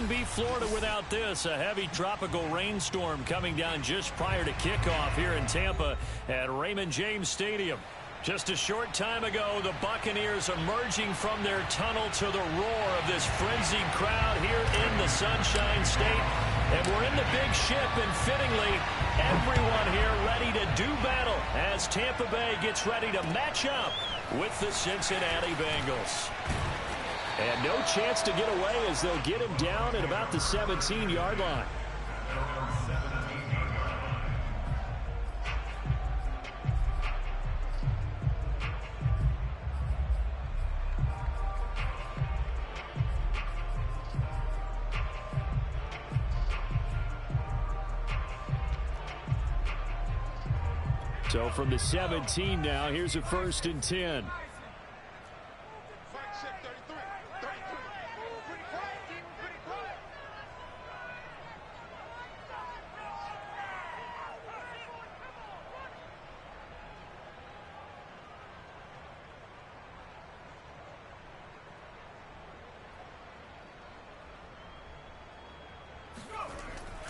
wouldn't be Florida without this. A heavy tropical rainstorm coming down just prior to kickoff here in Tampa at Raymond James Stadium. Just a short time ago, the Buccaneers emerging from their tunnel to the roar of this frenzied crowd here in the Sunshine State. And we're in the big ship, and fittingly, everyone here ready to do battle as Tampa Bay gets ready to match up with the Cincinnati Bengals. And no chance to get away as they'll get him down at about the 17-yard line. So from the 17 now, here's a 1st and 10.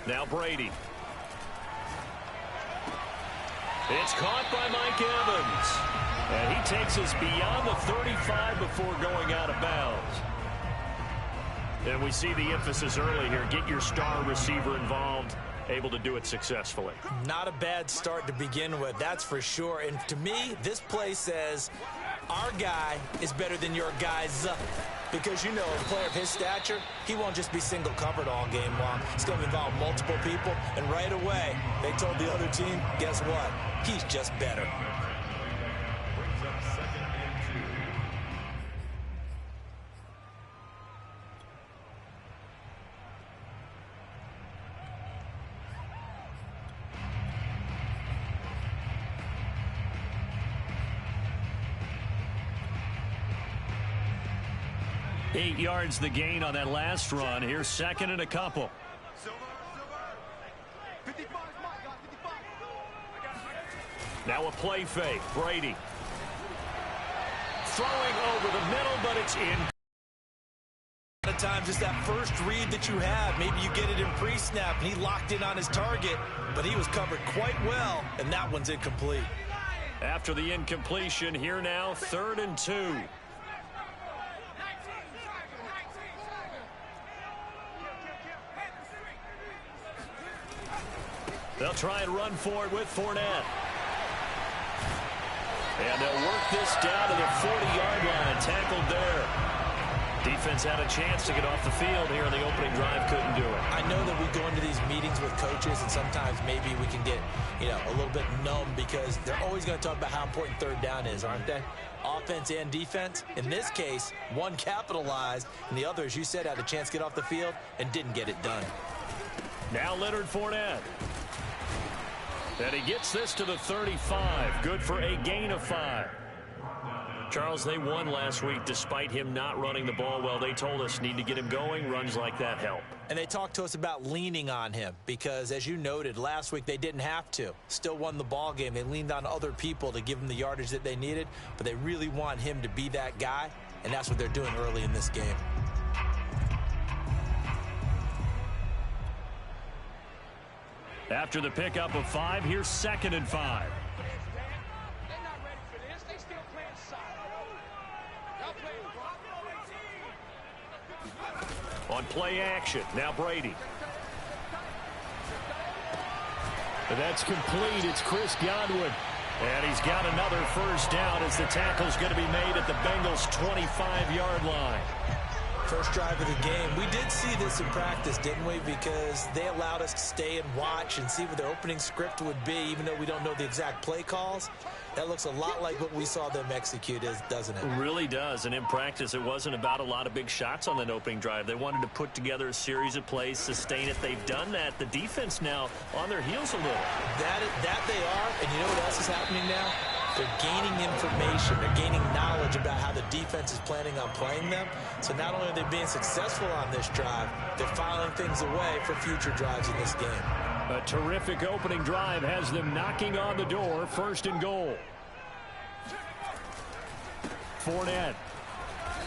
Now Brady. It's caught by Mike Evans. And he takes us beyond the 35 before going out of bounds. And we see the emphasis early here. Get your star receiver involved. Able to do it successfully. Not a bad start to begin with, that's for sure. And to me, this play says our guy is better than your guy's. Because, you know, a player of his stature, he won't just be single covered all game long. It's going to involve multiple people. And right away, they told the other team, guess what? He's just better. Eight yards the gain on that last run. Here's 2nd and a couple. Now a play fake. Brady. Throwing over the middle, but it's in. A lot of times it's that first read that you have. Maybe you get it in pre-snap, and he locked in on his target, but he was covered quite well, and that one's incomplete. After the incompletion, here now, 3rd and 2. They'll try and run for it with Fournette. And they'll work this down to the 40-yard line. Tackled there. Defense had a chance to get off the field here in the opening drive. Couldn't do it. I know that we go into these meetings with coaches, and sometimes maybe we can get, a little bit numb because they're always going to talk about how important 3rd down is, aren't they? Offense and defense. In this case, one capitalized, and the other, as you said, had a chance to get off the field and didn't get it done. Now Leonard Fournette. And he gets this to the 35. Good for a gain of 5. Charles, they won last week despite him not running the ball well. They told us need to get him going. Runs like that help. And they talked to us about leaning on him because, as you noted, last week they didn't have to. Still won the ball game. They leaned on other people to give them the yardage that they needed, but they really want him to be that guy, and that's what they're doing early in this game. After the pickup of 5, here's 2nd and 5. On play action, now Brady. And that's complete. It's Chris Godwin. And he's got another 1st down as the tackle's going to be made at the Bengals' 25-yard line. First drive of the game. We did see this in practice, didn't we? Because they allowed us to stay and watch and see what their opening script would be, even though we don't know the exact play calls. That looks a lot like what we saw them execute, doesn't it? It really does. And in practice, it wasn't about a lot of big shots on that opening drive. They wanted to put together a series of plays, sustain it. They've done that. The defense now on their heels a little. That they are. And you know what else is happening now? They're gaining information. They're gaining knowledge about how the defense is planning on playing them. So not only are they being successful on this drive, they're filing things away for future drives in this game. A terrific opening drive has them knocking on the door. 1st and goal. Fournette.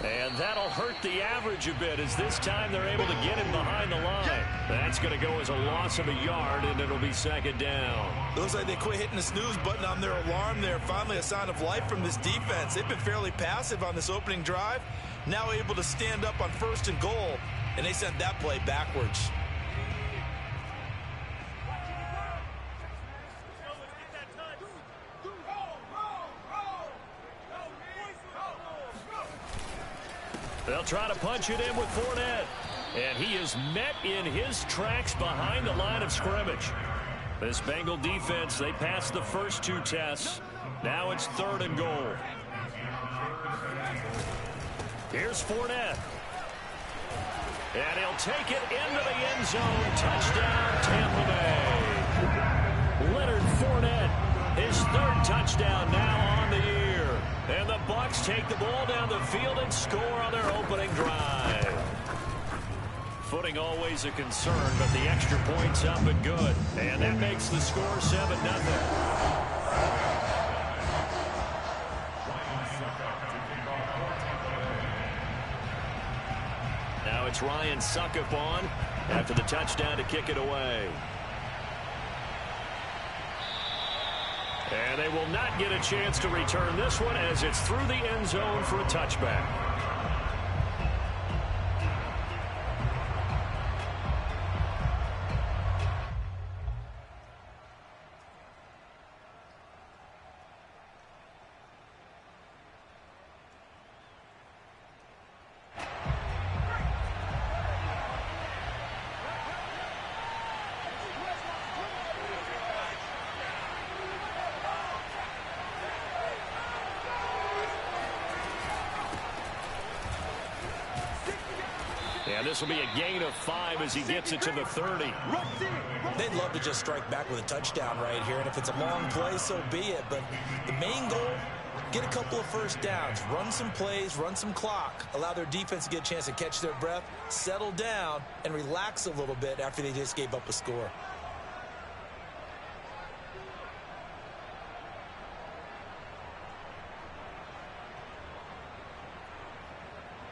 And that'll hurt the average a bit as this time they're able to get him behind the line. That's going to go as a loss of a yard, and it'll be second down. Looks like they quit hitting the snooze button on their alarm there. Finally a sign of life from this defense. They've been fairly passive on this opening drive. Now able to stand up on 1st and goal, and they sent that play backwards. They'll try to punch it in with Fournette. And he is met in his tracks behind the line of scrimmage. This Bengal defense, they passed the first 2 tests. Now it's 3rd and goal. Here's Fournette. And he'll take it into the end zone. Touchdown, Tampa Bay. Leonard Fournette, his 3rd touchdown now on the year. And the Bucs take the ball down the field and score on their opening drive. Footing always a concern, but the extra point's up and good. And that makes the score 7-0. Now it's Ryan Succop on after the touchdown to kick it away. And they will not get a chance to return this one as it's through the end zone for a touchback. And this will be a gain of 5 as he gets it to the 30. They'd love to just strike back with a touchdown right here, and if it's a long play, so be it. But the main goal, get a couple of first downs, run some plays, run some clock, allow their defense to get a chance to catch their breath, settle down, and relax a little bit after they just gave up a score.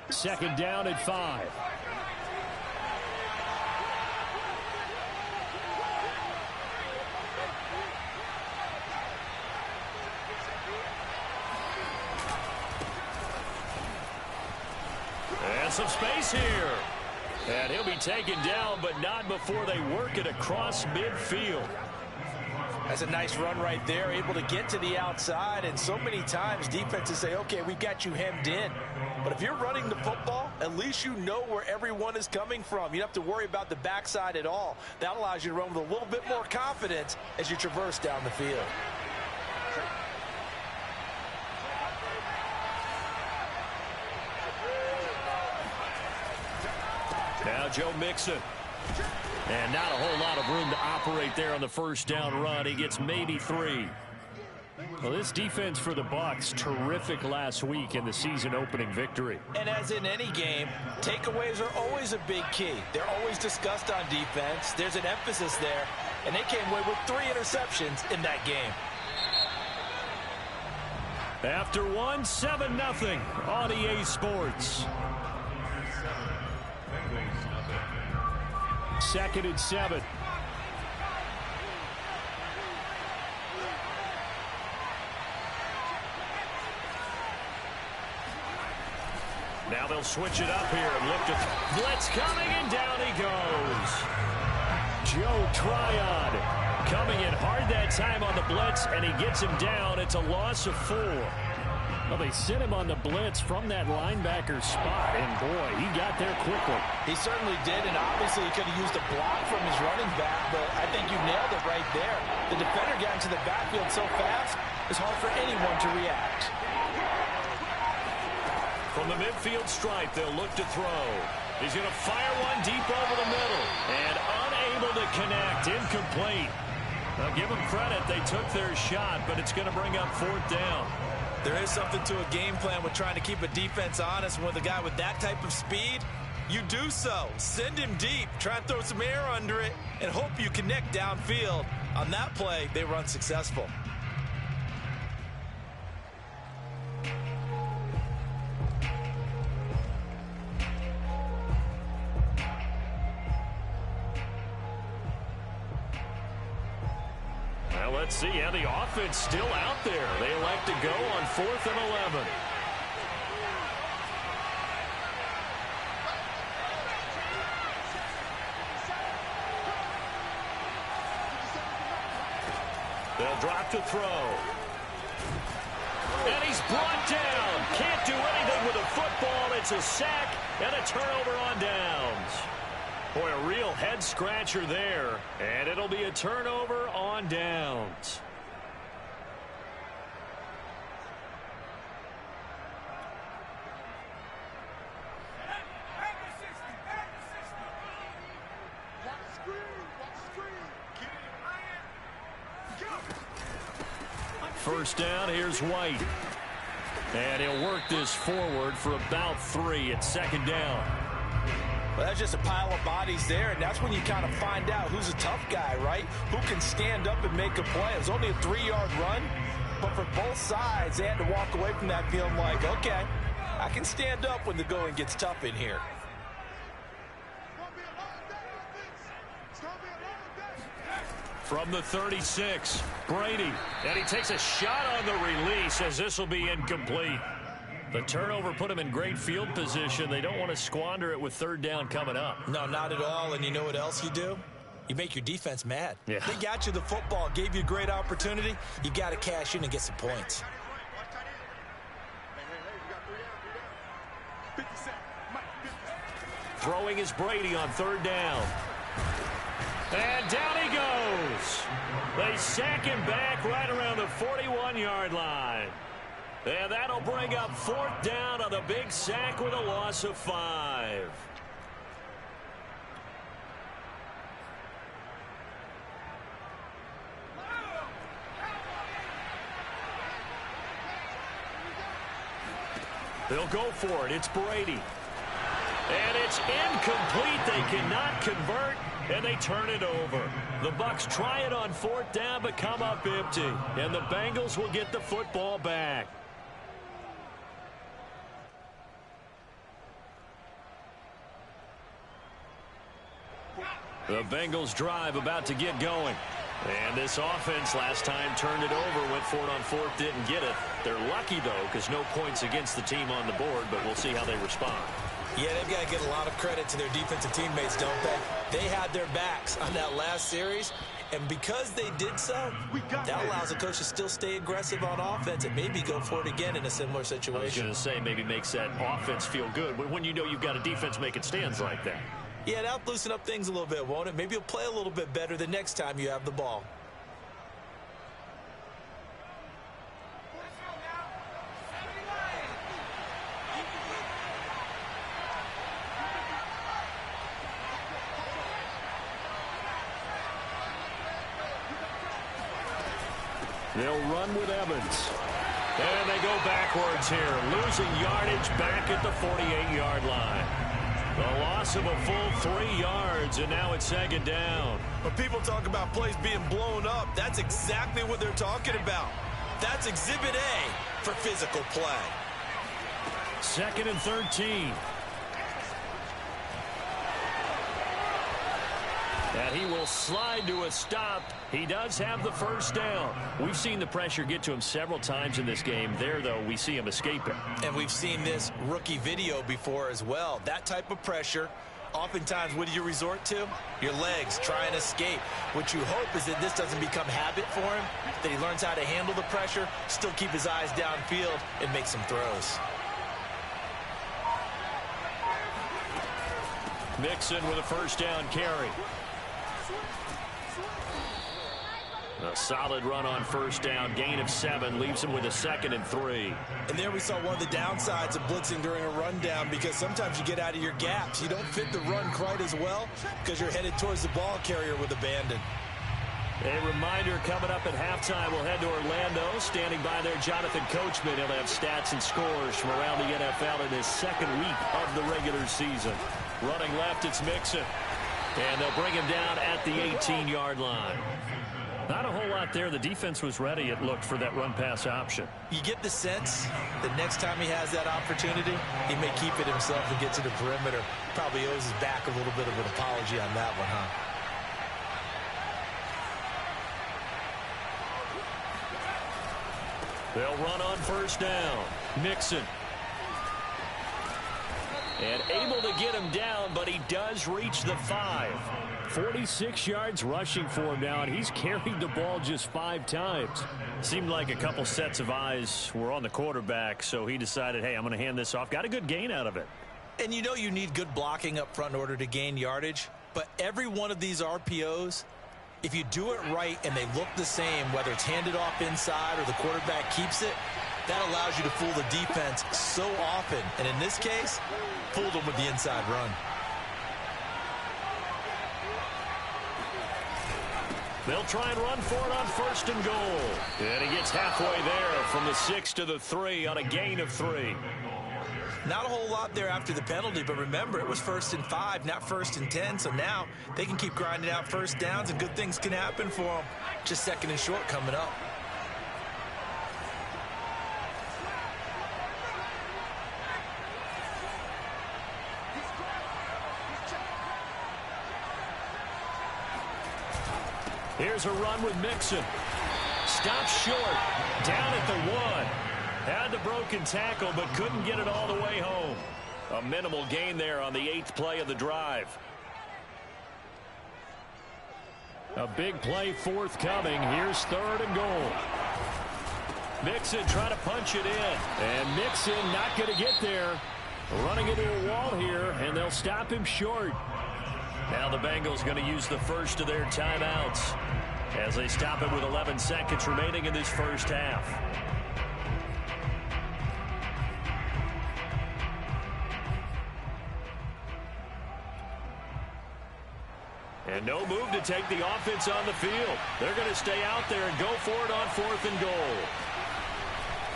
Second down at 5. And some space here. And he'll be taken down, but not before they work it across midfield. That's a nice run right there, able to get to the outside, and so many times defenses say, okay, we've got you hemmed in. But if you're running the football, at least you know where everyone is coming from. You don't have to worry about the backside at all. That allows you to run with a little bit more confidence as you traverse down the field. Now Joe Mixon. And not a whole lot of room to operate there on the first down run. He gets maybe 3. Well, this defense for the Bucs, terrific last week in the season opening victory. And as in any game, takeaways are always a big key. They're always discussed on defense. There's an emphasis there, and they came away with 3 interceptions in that game. After 1, 7-0 on EA Sports. 2nd and 7. Now they'll switch it up here and look to blitz coming, and down he goes. Joe Tryon coming in hard that time on the blitz, and he gets him down. It's a loss of 4. Well, they sent him on the blitz from that linebacker spot, and boy, he got there quickly. He certainly did, and obviously he could have used a block from his running back, but I think you nailed it right there. The defender got into the backfield so fast, it's hard for anyone to react. From the midfield stripe, they'll look to throw. He's going to fire one deep over the middle, and unable to connect, incomplete. Now, give them credit, they took their shot, but it's going to bring up 4th down. There is something to a game plan with trying to keep a defense honest. With a guy with that type of speed, you do so. Send him deep, try and throw some air under it, and hope you connect downfield. On that play, they run successful. Well, let's see. Yeah, the offense still out there. They elect to go on 4th and 11. They'll drop to throw. And he's brought down. Can't do anything with a football. It's a sack and a turnover on downs. Boy, a real head-scratcher there. And it'll be a turnover on downs. First down, here's White. And he'll work this forward for about 3 at 2nd down. Well, that's just a pile of bodies there, and that's when you kind of find out who's a tough guy, right? Who can stand up and make a play. It was only a 3-yard run, but for both sides, they had to walk away from that feeling like, okay, I can stand up when the going gets tough in here. From the 36, Brady, and he takes a shot on the release as this will be incomplete. The turnover put him in great field position. They don't want to squander it with 3rd down coming up. No, not at all, and you know what else you do? You make your defense mad. Yeah. They got you the football, gave you a great opportunity. You got to cash in and get some points. Throwing is Brady on 3rd down. And down he goes. They sack him back right around the 41-yard line. And that'll bring up 4th down on the big sack with a loss of 5. They'll go for it. It's Brady. And it's incomplete. They cannot convert, and they turn it over. The Bucs try it on 4th down, but come up empty. And the Bengals will get the football back. The Bengals drive about to get going. And this offense last time turned it over, went for it on 4th, didn't get it. They're lucky, though, because no points against the team on the board, but we'll see how they respond. Yeah, they've got to give a lot of credit to their defensive teammates, don't they? They had their backs on that last series, and because they did so, that allows the coach to still stay aggressive on offense and maybe go for it again in a similar situation. I was going to say maybe makes that offense feel good when you know you've got a defense making stands like that. Yeah, that'll loosen up things a little bit, won't it? Maybe you'll play a little bit better the next time you have the ball. They'll run with Evans. And they go backwards here, losing yardage back at the 48-yard line. The loss of a full 3 yards, and now it's 2nd down. When people talk about plays being blown up, that's exactly what they're talking about. That's Exhibit A for physical play. 2nd and 13. And he will slide to a stop. He does have the 1st down. We've seen the pressure get to him several times in this game. There, though, we see him escaping. And we've seen this rookie video before as well. That type of pressure, oftentimes, what do you resort to? Your legs, try and escape. What you hope is that this doesn't become habit for him, that he learns how to handle the pressure, still keep his eyes downfield, and make some throws. Mixon with a 1st down carry. A solid run on 1st down, gain of 7, leaves him with a 2nd and 3. And there we saw one of the downsides of blitzing during a rundown, because sometimes you get out of your gaps. You don't fit the run quite as well because you're headed towards the ball carrier with abandon. A reminder coming up at halftime, we'll head to Orlando. Standing by there, Jonathan Coachman. He'll have stats and scores from around the NFL in his 2nd week of the regular season. Running left, it's Mixon. And they'll bring him down at the 18-yard line. Not a whole lot there. The defense was ready, it looked, for that run-pass option. You get the sense that next time he has that opportunity, he may keep it himself and get to the perimeter. Probably owes his back a little bit of an apology on that one, huh? They'll run on first down. Mixon. And able to get him down, but he does reach the 5. 46 yards rushing for him now, and he's carried the ball just 5 times. Seemed like a couple sets of eyes were on the quarterback, so he decided, hey, I'm going to hand this off. Got a good gain out of it. And you know you need good blocking up front in order to gain yardage, but every one of these RPOs, if you do it right and they look the same, whether it's handed off inside or the quarterback keeps it, that allows you to fool the defense so often. And in this case, fooled them with the inside run. They'll try and run for it on first and goal. And he gets halfway there from the 6 to the 3 on a gain of 3. Not a whole lot there after the penalty, but remember, it was 1st and 5, not 1st and 10. So now they can keep grinding out first downs, and good things can happen for them. Just 2nd and short coming up. Here's a run with Mixon. Stops short. Down at the 1. Had the broken tackle, but couldn't get it all the way home. A minimal gain there on the 8th play of the drive. A big play forthcoming. Here's 3rd and goal. Mixon trying to punch it in. And Mixon not going to get there. Running into a wall here, and they'll stop him short. Now the Bengals going to use the first of their timeouts as they stop it with 11 seconds remaining in this first half. And no move to take the offense on the field. They're going to stay out there and go for it on 4th and goal.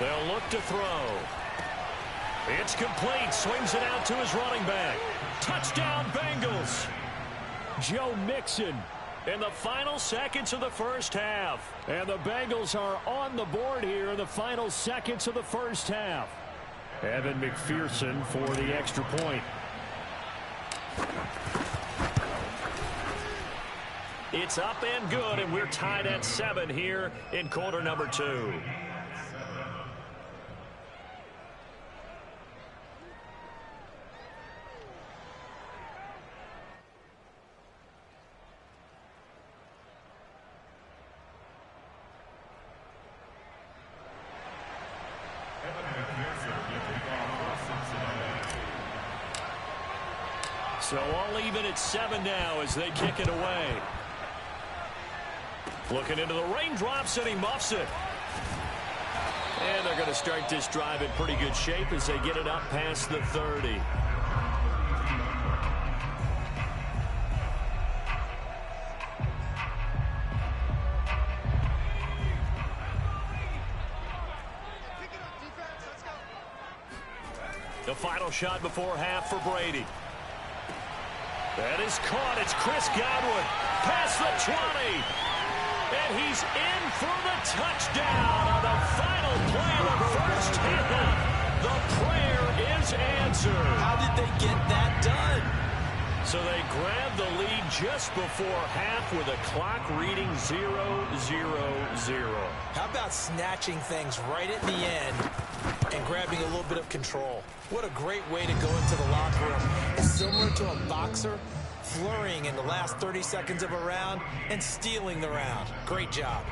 They'll look to throw. It's complete. Swings it out to his running back. Touchdown, Bengals. Joe Mixon in the final seconds of the first half. And the Bengals are on the board here in the final seconds of the first half. Evan McPherson for the extra point. It's up and good, and we're tied at 7 here in quarter number 2. So all even at 7 now as they kick it away. Looking into the raindrops, and he muffs it. And they're going to start this drive in pretty good shape as they get it up past the 30. The final shot before half for Brady. That is caught. It's Chris Godwin. Past the 20. And he's in for the touchdown on the final play of the first half. The prayer is answered. How did they get that done? So they grabbed the lead just before half with a clock reading 0-0-0. How about snatching things right at the end and grabbing a little bit of control? What a great way to go into the locker room. It's similar to a boxer flurrying in the last 30 seconds of a round and stealing the round. Great job.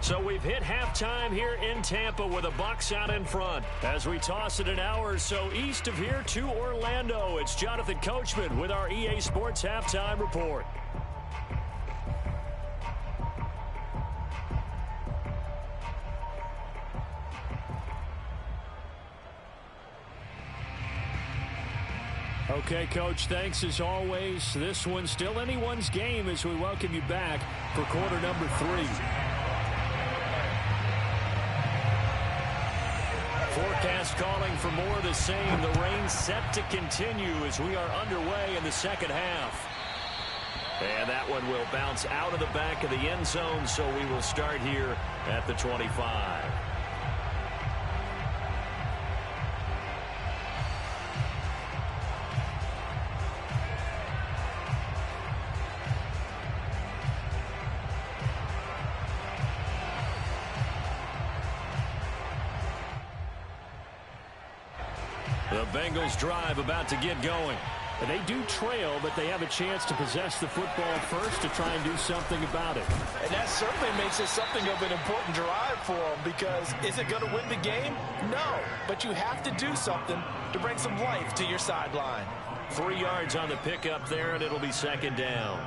So we've hit halftime here in Tampa with the Bucs out in front. As we toss it an hour or so east of here to Orlando, it's Jonathan Coachman with our EA Sports Halftime Report. Okay, Coach, thanks as always. This one's still anyone's game as we welcome you back for quarter number 3. Forecast calling for more of the same. The rain set to continue as we are underway in the second half. And that one will bounce out of the back of the end zone, so we will start here at the 25. The Bengals drive about to get going. And they do trail, but they have a chance to possess the football first to try and do something about it. And that certainly makes it something of an important drive for them, because is it going to win the game? No, but you have to do something to bring some life to your sideline. 3 yards on the pickup there, and it'll be second down.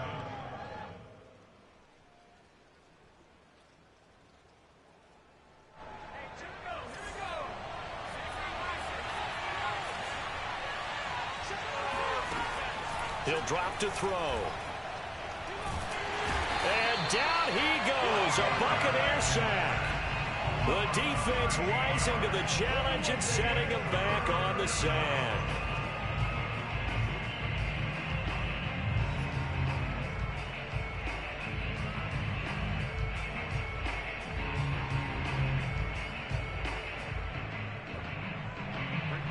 He'll drop to throw. And down he goes, a Buccaneer sack. The defense rising to the challenge and setting him back on the sand.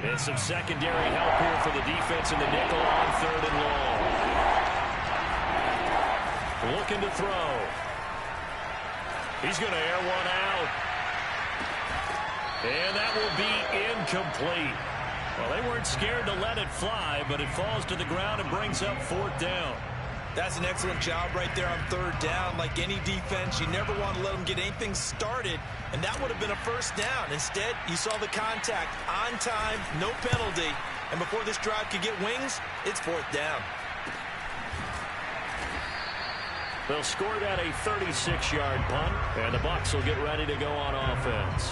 And some secondary help here for the defense in the nickel on 3rd and long. Looking to throw. He's going to air one out. And that will be incomplete. Well, they weren't scared to let it fly, but it falls to the ground and brings up 4th down. That's an excellent job right there on 3rd down. Like any defense, you never want to let them get anything started, and that would have been a 1st down. Instead, you saw the contact on time, no penalty, and before this drive could get wings, it's 4th down. They'll score that a 36-yard punt, and the Bucs will get ready to go on offense.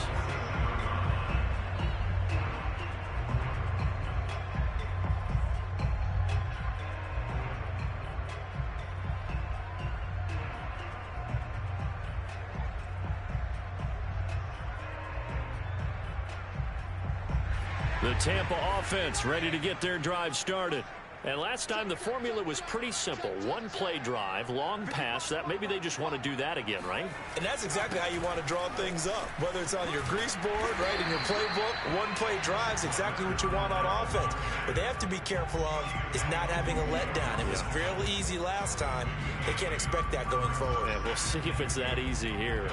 The Tampa offense ready to get their drive started. And last time the formula was pretty simple. 1-play drive, long pass. That maybe they just want to do that again, right? And that's exactly how you want to draw things up. Whether it's on your grease board, right, in your playbook, 1-play drives exactly what you want on offense. What they have to be careful of is not having a letdown. It was real easy last time. They can't expect that going forward. And we'll see if it's that easy here.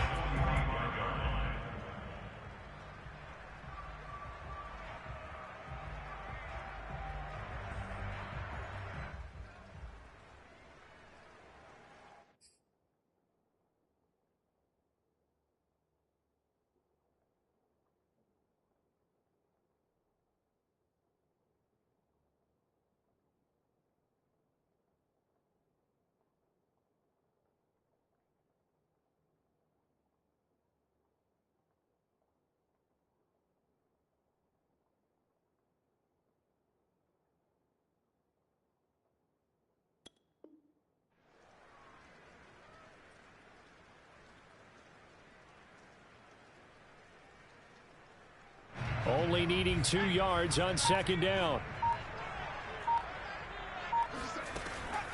Only needing 2 yards on 2nd down.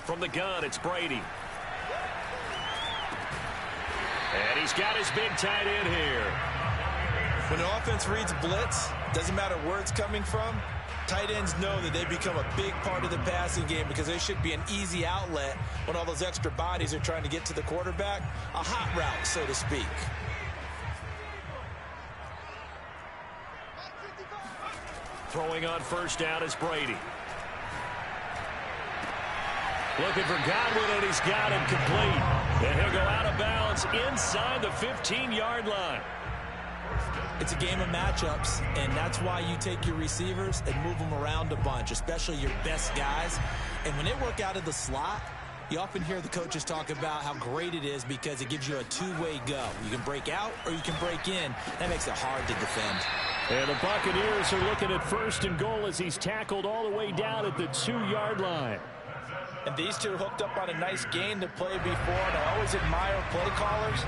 From the gun, it's Brady. And he's got his big tight end here. When the offense reads blitz, doesn't matter where it's coming from, tight ends know that they become a big part of the passing game because they should be an easy outlet when all those extra bodies are trying to get to the quarterback. A hot route, so to speak. Throwing on 1st down is Brady. Looking for Godwin, and he's got him complete. And he'll go out of bounds inside the 15-yard line. It's a game of matchups, and that's why you take your receivers and move them around a bunch, especially your best guys. And when they work out of the slot, you often hear the coaches talk about how great it is because it gives you a two-way go. You can break out or you can break in. That makes it hard to defend. And the Buccaneers are looking at 1st and goal as he's tackled all the way down at the 2-yard line. And these two hooked up on a nice game to play before, and I always admire play callers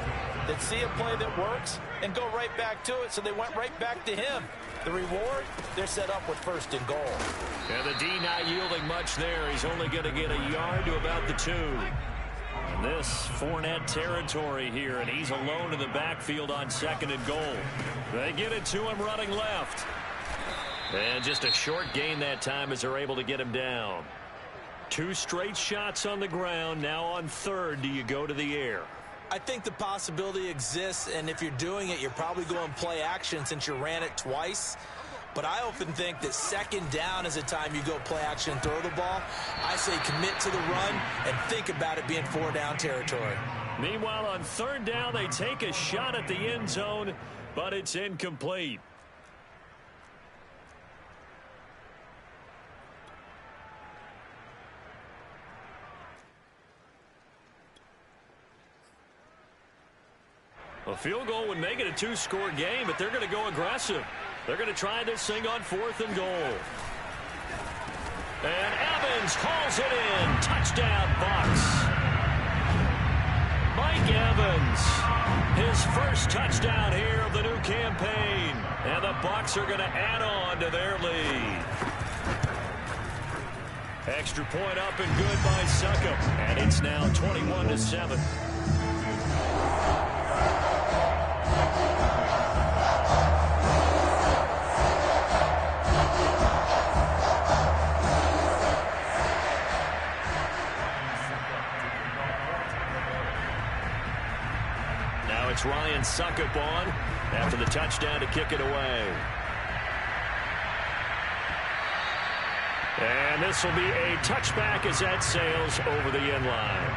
that see a play that works and go right back to it, so they went right back to him. The reward, they're set up with 1st and goal. And the D not yielding much there. He's only going to get a yard to about the 2. And this Fournette territory here, and he's alone in the backfield on 2nd and goal. They get it to him running left. And just a short gain that time as they're able to get him down. 2 straight shots on the ground. Now on 3rd, do you go to the air? I think the possibility exists, and if you're doing it, you're probably going play action since you ran it twice. but I often think that second down is a time you go play action and throw the ball. I say commit to the run and think about it being 4-down territory. Meanwhile, on third down, they take a shot at the end zone, but it's incomplete. A field goal would make it a two-score game, but they're going to go aggressive. They're going to try this thing on 4th and goal. And Evans hauls it in. Touchdown, Bucs. Mike Evans, his first touchdown here of the new campaign. And the Bucs are going to add on to their lead. Extra point up and good by Succop. And it's now 21-7. It's Ryan Succop on after the touchdown to kick it away. And this will be a touchback as that sails over the end line.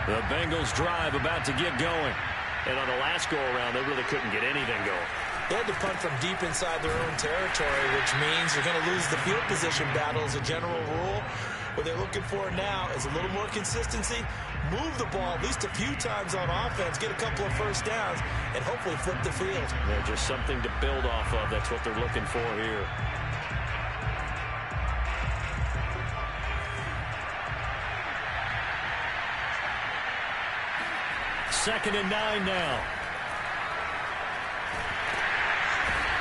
The Bengals drive about to get going. And on the last go-around, they really couldn't get anything going. They had to punt from deep inside their own territory, which means you're going to lose the field position battle as a general rule. What they're looking for now is a little more consistency, move the ball at least a few times on offense, get a couple of first downs, and hopefully flip the field. They're just something to build off of. That's what they're looking for here. Second and 9 now.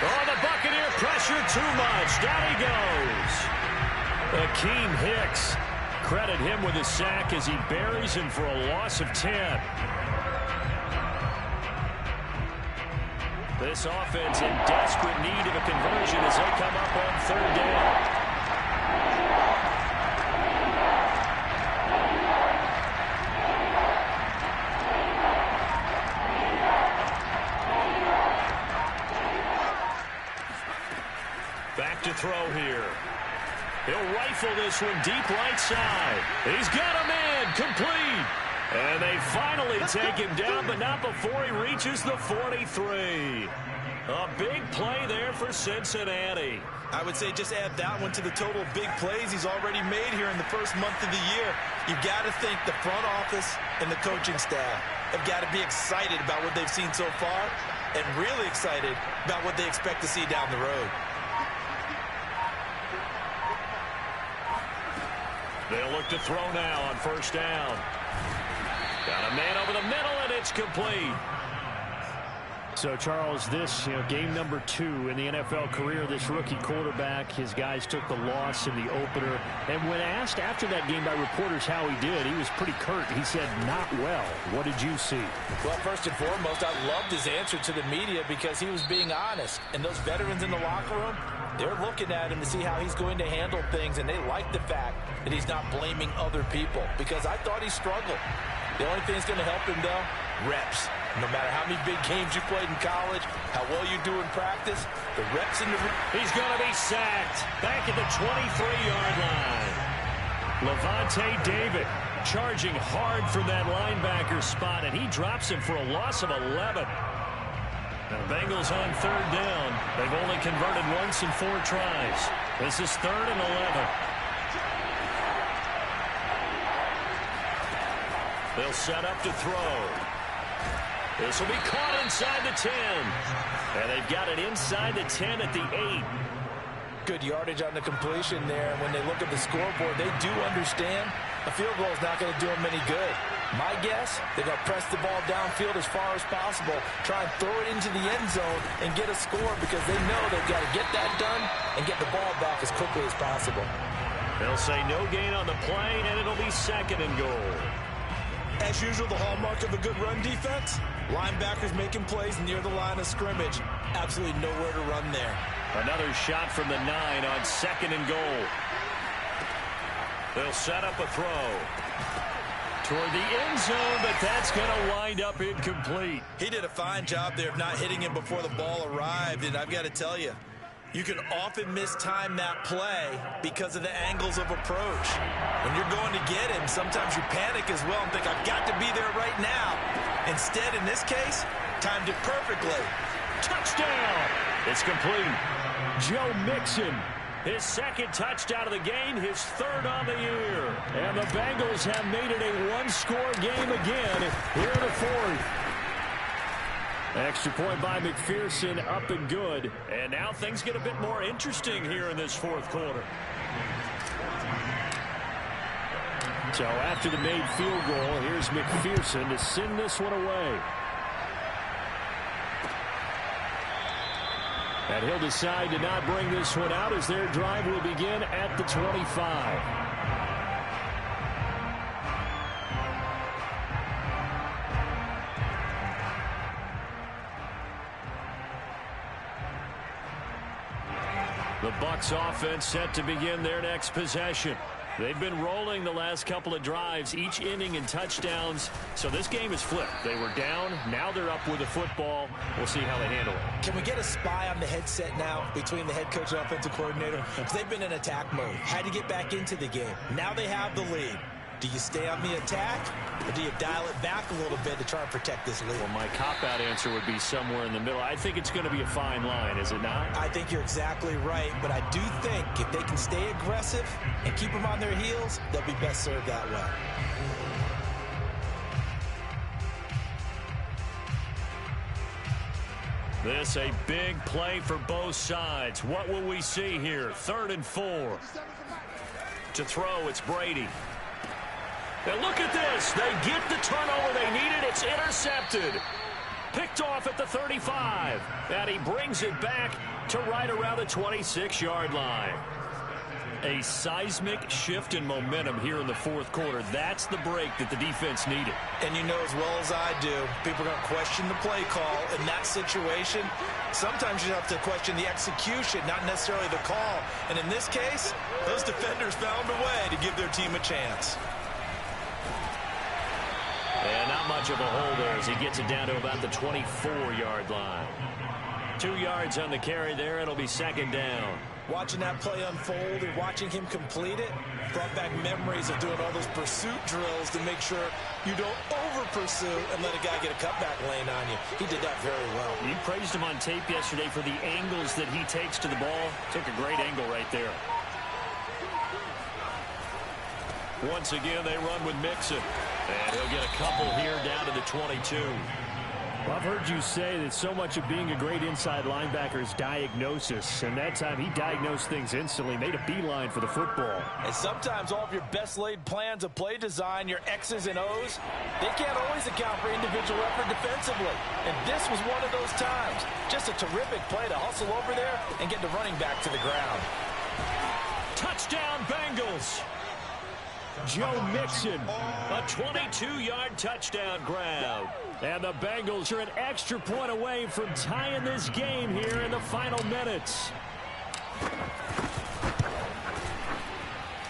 Oh, the Buccaneer pressure too much. Down he goes. Akeem Hicks. Credit him with a sack as he buries him for a loss of 10. This offense in desperate need of a conversion as they come up on third down. Back to throw here. He'll rifle this one deep right side. He's got a man complete. And they finally take him down, but not before he reaches the 43. A big play there for Cincinnati. I would say just add that one to the total of big plays he's already made here in the first month of the year. You've got to think the front office and the coaching staff have got to be excited about what they've seen so far and really excited about what they expect to see down the road. They'll look to throw now on first down. Got a man over the middle, and it's complete. So, Charles, this, game number 2 in the NFL career, this rookie quarterback, his guys took the loss in the opener. And when asked after that game by reporters how he did, he was pretty curt. He said, not well. What did you see? Well, first and foremost, I loved his answer to the media because he was being honest. And those veterans in the locker room, they're looking at him to see how he's going to handle things, and they like the fact that he's not blaming other people because I thought he struggled. The only thing that's going to help him, though, reps. No matter how many big games you played in college, how well you do in practice, the reps in the... He's going to be sacked back at the 23-yard line. Levante David charging hard from that linebacker spot, and he drops him for a loss of 11. The Bengals on third down. They've only converted once in 4 tries. This is 3rd and 11. They'll set up to throw. This will be caught inside the 10. And they've got it inside the 10 at the 8. Good yardage on the completion there. When they look at the scoreboard, they do understand a field goal is not going to do them any good. My guess, they're going to press the ball downfield as far as possible, try and throw it into the end zone and get a score because they know they've got to get that done and get the ball back as quickly as possible. They'll say no gain on the play, and it'll be 2nd and goal. As usual, the hallmark of a good run defense, linebackers making plays near the line of scrimmage. Absolutely nowhere to run there. Another shot from the 9 on 2nd and goal. They'll set up a throw toward the end zone, but that's going to wind up incomplete. He did a fine job there of not hitting him before the ball arrived, and I've got to tell you, you can often mistime that play because of the angles of approach. When you're going to get him, sometimes you panic as well and think, I've got to be there right now. Instead, in this case, timed it perfectly. Touchdown! It's complete. Joe Mixon, his 2nd touchdown of the game, his 3rd on the year. And the Bengals have made it a one-score game again here in the 4th. Extra point by McPherson, up and good. And now things get a bit more interesting here in this 4th quarter. So after the made field goal, here's McPherson to send this one away. And he'll decide to not bring this one out as their drive will begin at the 25. The Bucs offense set to begin their next possession. They've been rolling the last couple of drives, each inning in touchdowns. So this game is flipped. They were down. Now they're up with the football. We'll see how they handle it. Can we get a spy on the headset now between the head coach and offensive coordinator? Because they've been in attack mode. Had to get back into the game. Now they have the lead. Do you stay on the attack, or do you dial it back a little bit to try and protect this lead? Well, my cop-out answer would be somewhere in the middle. I think it's going to be a fine line, is it not? I think you're exactly right, but I do think if they can stay aggressive and keep them on their heels, they'll be best served that way. This a big play for both sides. What will we see here? 3rd and 4. To throw, it's Brady. And look at this. They get the turnover they needed. It's intercepted. Picked off at the 35. And he brings it back to right around the 26-yard line. A seismic shift in momentum here in the 4th quarter. That's the break that the defense needed. And you know as well as I do, people are going to question the play call in that situation. Sometimes you have to question the execution, not necessarily the call. And in this case, those defenders found a way to give their team a chance. And not much of a hole there as he gets it down to about the 24-yard line. 2 yards on the carry there. It'll be 2nd down. Watching that play unfold and watching him complete it brought back memories of doing all those pursuit drills to make sure you don't over-pursue and let a guy get a cutback lane on you. He did that very well. You praised him on tape yesterday for the angles that he takes to the ball. Took a great angle right there. Once again, they run with Mixon. And he'll get a couple here down to the 22. Well, I've heard you say that so much of being a great inside linebacker is diagnosis. And that time he diagnosed things instantly, made a beeline for the football. And sometimes all of your best laid plans of play design, your X's and O's, they can't always account for individual effort defensively. And this was one of those times. Just a terrific play to hustle over there and get the running back to the ground. Touchdown, Bengals. Joe Mixon, a 22-yard touchdown grab. And the Bengals are an extra point away from tying this game here in the final minutes.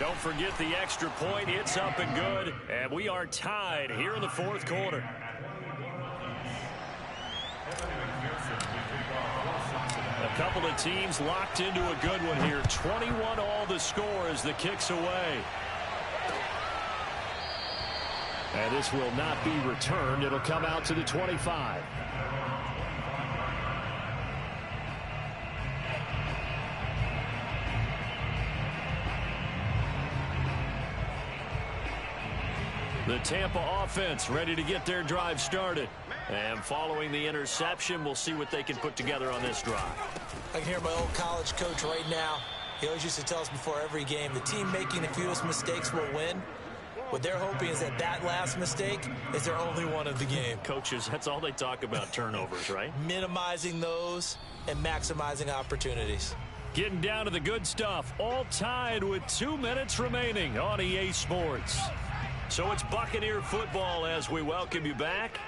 Don't forget the extra point. It's up and good. And we are tied here in the 4th quarter. A couple of teams locked into a good one here. 21 all the score as the kick's away. And this will not be returned. It'll come out to the 25. The Tampa offense ready to get their drive started. And following the interception, we'll see what they can put together on this drive. I can hear my old college coach right now. He always used to tell us before every game, the team making the fewest mistakes will win. What they're hoping is that that last mistake is their only one of the game. Coaches, that's all they talk about, turnovers, right? Minimizing those and maximizing opportunities. Getting down to the good stuff, all tied with 2 minutes remaining on EA Sports. So it's Buccaneer football as we welcome you back.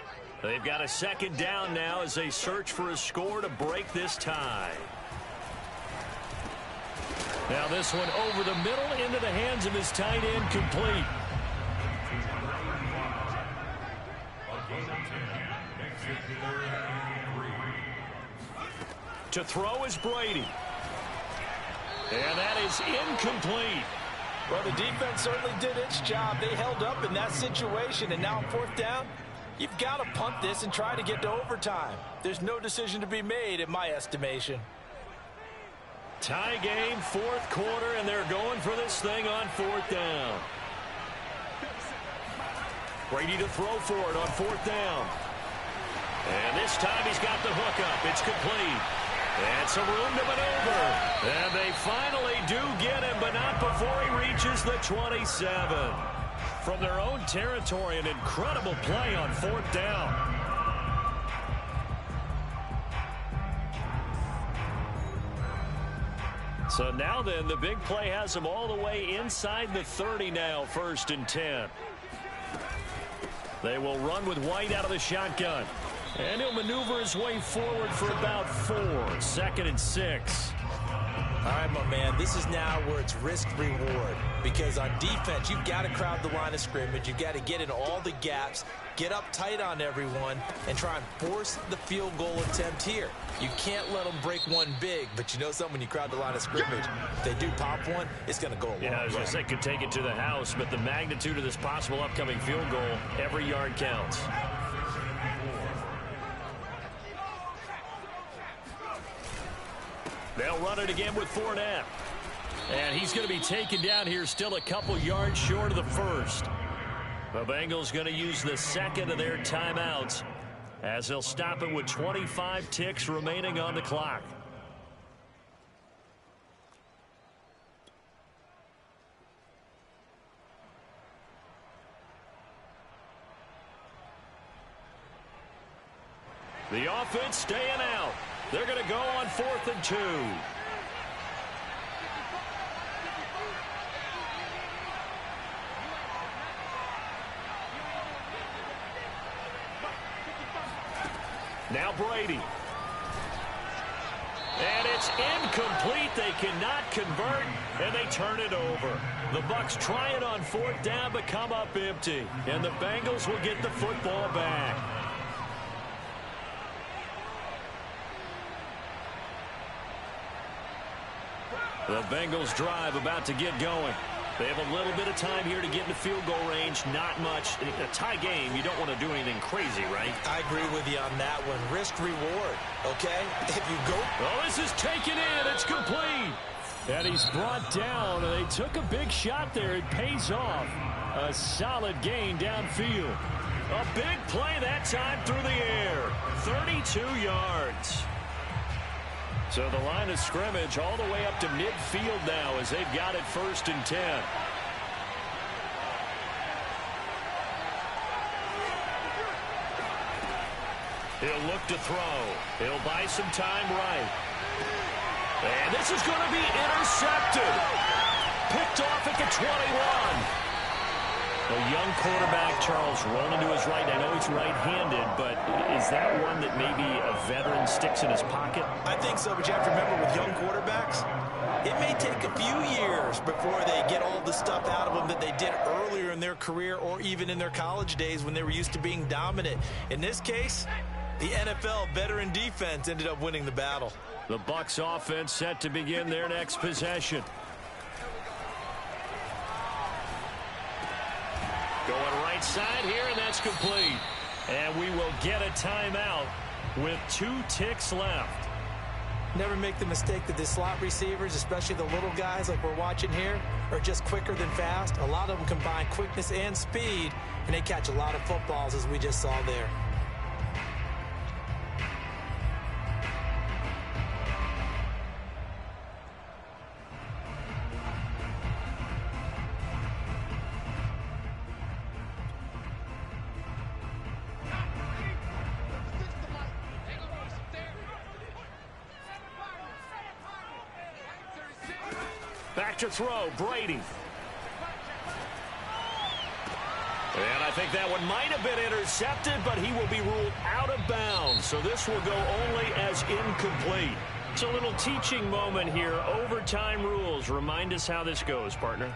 They've got a 2nd down now as they search for a score to break this tie. Now this one over the middle into the hands of his tight end, complete. To throw is Brady. And that is incomplete. Well, the defense certainly did its job. They held up in that situation, and now on fourth down, you've got to punt this and try to get to overtime. There's no decision to be made in my estimation. Tie game, fourth quarter, and they're going for this thing on fourth down. Brady to throw for it on fourth down. And this time he's got the hook up. It's complete. And some room to maneuver. And they finally do get him, but not before he reaches the 27. From their own territory, an incredible play on fourth down. So now then, the big play has him all the way inside the 30 now, 1st and 10. They will run with White out of the shotgun. And he'll maneuver his way forward for about 4. 2nd and 6. All right, my man, this is now where it's risk-reward. Because on defense, you've got to crowd the line of scrimmage. You've got to get in all the gaps, get up tight on everyone, and try and force the field goal attempt here. You can't let them break one big, but you know something, when you crowd the line of scrimmage, if they do pop one, it's going to go a long way. Yeah, I was going to say, could take it to the house, but the magnitude of this possible upcoming field goal, every yard counts. They'll run it again with Fournette. And he's going to be taken down here, still a couple yards short of the first. The Bengals going to use the second of their timeouts as they'll stop it with 25 ticks remaining on the clock. The offense staying out. They're going to go on 4th and 2. Now Brady. And it's incomplete. They cannot convert, and they turn it over. The Bucs try it on 4th down, but come up empty. And the Bengals will get the football back. The Bengals drive about to get going. They have a little bit of time here to get into field goal range. Not much. In a tie game, you don't want to do anything crazy, right? I agree with you on that one. Risk-reward, okay? If you go... Oh, this is taken in. It's complete. And he's brought down. They took a big shot there. It pays off. A solid gain downfield. A big play that time through the air. 32 yards. So the line of scrimmage all the way up to midfield now as they've got it 1st and 10. He'll look to throw. He'll buy some time right. And this is going to be intercepted. Picked off at the 21. A young quarterback, Charles, rolling to his right. I know he's right-handed, but is that one that maybe a veteran sticks in his pocket? I think so, but you have to remember with young quarterbacks, it may take a few years before they get all the stuff out of them that they did earlier in their career or even in their college days when they were used to being dominant. In this case, the NFL veteran defense ended up winning the battle. The Bucs offense set to begin their next possession. Going right side here, and that's complete. And we will get a timeout with 2 ticks left. Never make the mistake that the slot receivers, especially the little guys like we're watching here, are just quicker than fast. A lot of them combine quickness and speed, and they catch a lot of footballs, as we just saw there. Back to throw, Brady. And I think that one might have been intercepted, but he will be ruled out of bounds. So this will go only as incomplete. It's a little teaching moment here. Overtime rules. Remind us how this goes, partner.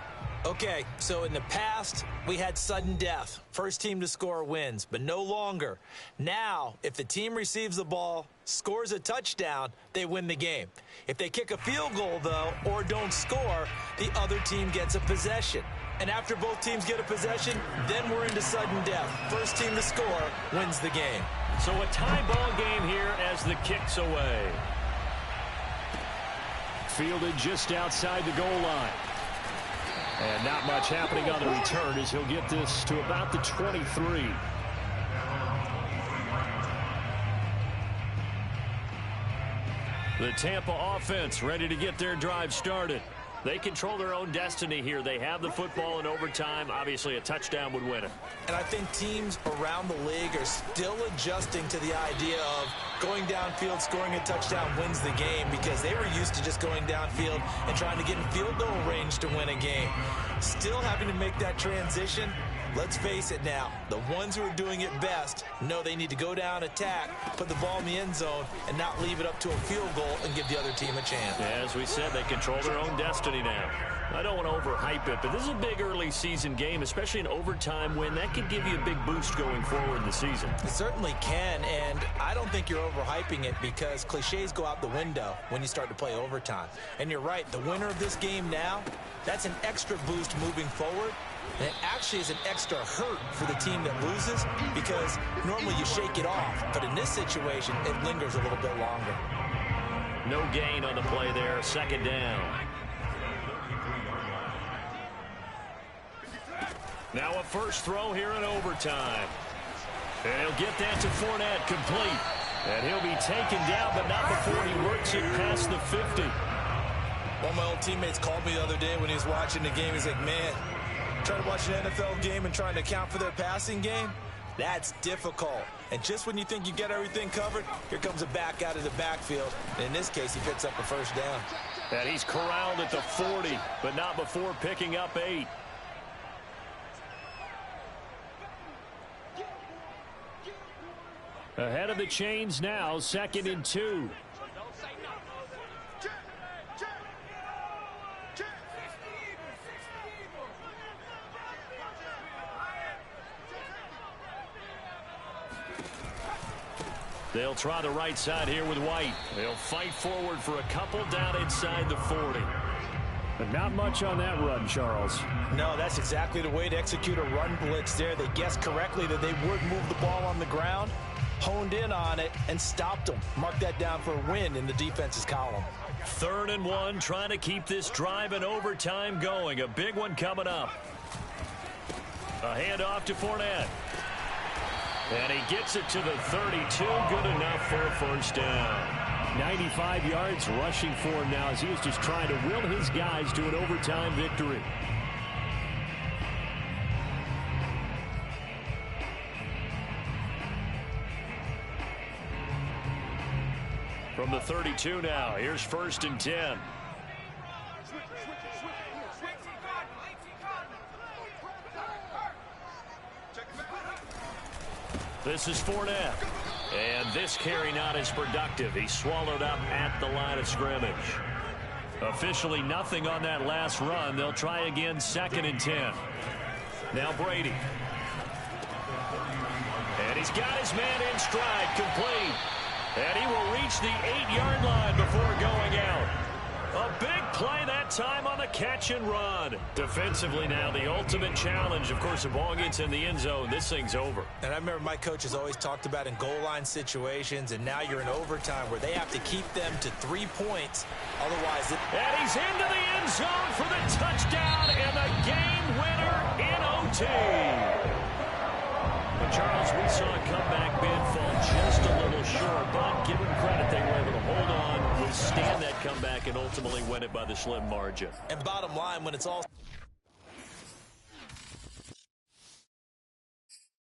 Okay, so in the past, we had sudden death. First team to score wins, but no longer. Now, if the team receives the ball, scores a touchdown, they win the game. If they kick a field goal, though, or don't score, the other team gets a possession. And after both teams get a possession, then we're into sudden death. First team to score wins the game. So a tie ball game here as the kick's away. Fielded just outside the goal line. And not much happening on the return as he'll get this to about the 23. The Tampa offense ready to get their drive started. They control their own destiny here. They have the football in overtime. Obviously, a touchdown would win it. And I think teams around the league are still adjusting to the idea of going downfield, scoring a touchdown wins the game, because they were used to just going downfield and trying to get in field goal range to win a game. Still having to make that transition. Let's face it now, the ones who are doing it best know they need to go down, attack, put the ball in the end zone, and not leave it up to a field goal and give the other team a chance. Yeah, as we said, they control their own destiny now. I don't want to overhype it, but this is a big early season game, especially an overtime win. That could give you a big boost going forward in the season. It certainly can, and I don't think you're overhyping it, because cliches go out the window when you start to play overtime. And you're right, the winner of this game now, that's an extra boost moving forward. And it actually is an extra hurt for the team that loses, because normally you shake it off. But in this situation, it lingers a little bit longer. No gain on the play there. Second down. Now a first throw here in overtime. And he'll get that to Fournette, complete. And he'll be taken down, but not before he works it past the 50. One of my old teammates called me the other day when he was watching the game. He's like, man, trying to watch an NFL game and trying to account for their passing game, that's difficult. And just when you think you get everything covered, here comes a back out of the backfield. And in this case, he picks up a first down. And he's corralled at the 40, but not before picking up 8. Ahead of the chains now, 2nd and 2. They'll try the right side here with White. They'll fight forward for a couple down inside the 40. But not much on that run, Charles. No, that's exactly the way to execute a run blitz there. They guessed correctly that they would move the ball on the ground, honed in on it, and stopped them. Mark that down for a win in the defense's column. 3rd and 1, trying to keep this drive in overtime going. A big one coming up. A handoff to Fournette. And he gets it to the 32. Good enough for a first down. 95 yards rushing for him now as he is just trying to will his guys to an overtime victory. From the 32 now, here's 1st and 10. This is Fournette. And this carry not as productive. He's swallowed up at the line of scrimmage. Officially nothing on that last run. They'll try again, 2nd and 10. Now Brady. And he's got his man in stride, complete. And he will reach the 8-yard line before going out. A big play that time on the catch and run. Defensively now, the ultimate challenge. Of course, the ball gets in the end zone, this thing's over. And I remember my coaches always talked about in goal line situations, and now you're in overtime where they have to keep them to 3 points. Otherwise, and he's into the end zone for the touchdown and the game winner in OT. But Charles, we saw a comeback bid fall just a little short, but give them credit, they were able to hold on, withstand that comeback, and ultimately win it by the slim margin. And bottom line, when it's all